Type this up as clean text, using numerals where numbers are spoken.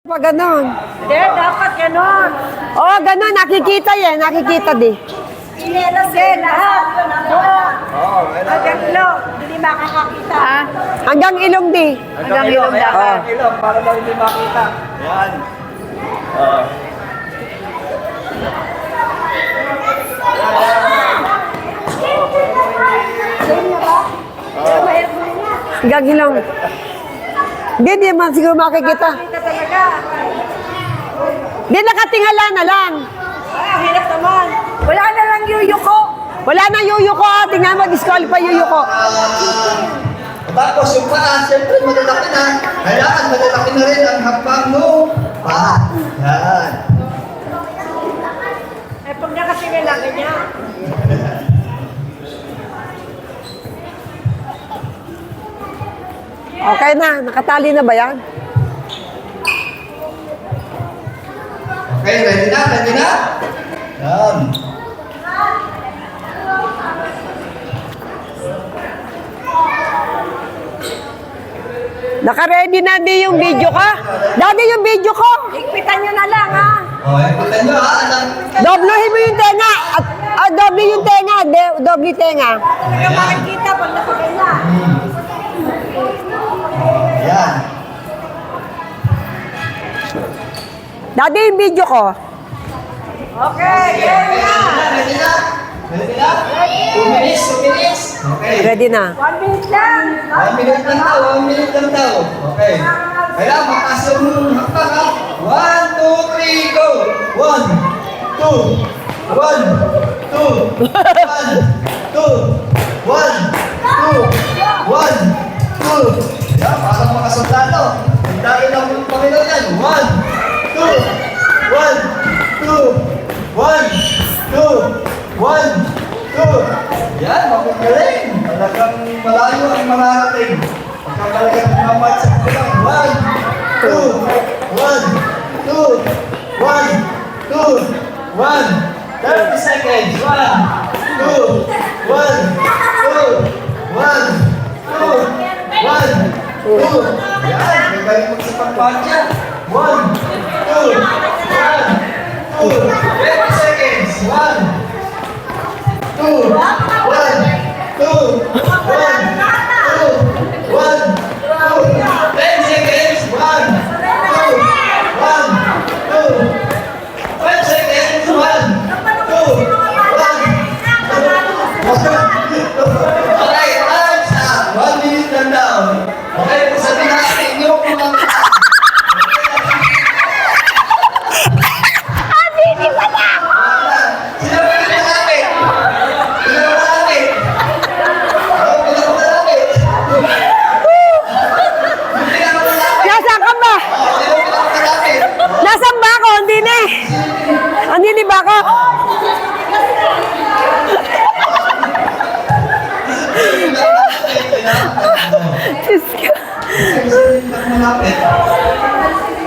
Pa ganon. Hindi, dapat ganon. Oo, ganon. Nakikita yan. Nakikita di. Inelas din, lahat. Hanggang ilong, hindi makakakita. Hanggang ilong di. Hanggang ilong dapat. Ilong, para daw hindi makita. Yan. Hanggang ilong. Hindi, di man siguro makikita. Makakita talaga. Di, nakatingala na lang. Hirap naman. Wala na lang yuyuko. Wala na yuyo ko. Tingnan mo, disqualify yuyo ko. Tapos yung paa, siyempre malalaki na. Kailangan malalaki na rin ang hakbang mo. Paa. Yan. Eh, pag nakatingin lang niya. Okay na. Nakatali na ba yan? Okay, ready na? Ready na? Yan. Naka-ready na di yung video ko? Daddy, yung video ko. Higpitan nyo na lang, ha? O, ikutan nyo ha. Doblohin mo yung tenga. At doble yung tenga. Doble tenga. Talaga makikita pag nakaganda. Yan. Daddy, yung video ko. Okay, Ready na? Ready na? Ready na? 2 minutes, 2 minutes. Okay. Ready na. 1 minute lang. 1 minute lang daw, 1 minute lang daw. Okay. Kaya mataas yung hakbang ha. 1, 2, 3, go! 1, 2, 1, 2, 1, 2, 1, 2, 1, 2. Yan, parang mga sundalo. Hindahin lang yung Panginoon yan. 1, 2, 1, 2, 1, 2, 1, 2. Yan, magagaling. Talagang malayo ang mararating. Pagka talagang mamad sa kulang. 1, 2, 1, 2, 1, 2, 1. 30 seconds. 1, 2, 1, 2, 1, 2, 1, 2. Yan, may galing magsipagpaan dyan. 1, 2, 1, 2. 20 seconds. 1, 2, 1, 2, 1, 2, 1, 2, 10 seconds, 1, 2, 1, 2, 5 seconds, 1, 2, 1, okay, time's up, 1 minute lang daw. Okay, sabihin natin yung mga Nasaan ka ba? Nasaan ba ako? Hindi na eh. Hindi ba ako? Diyos ko. malapit.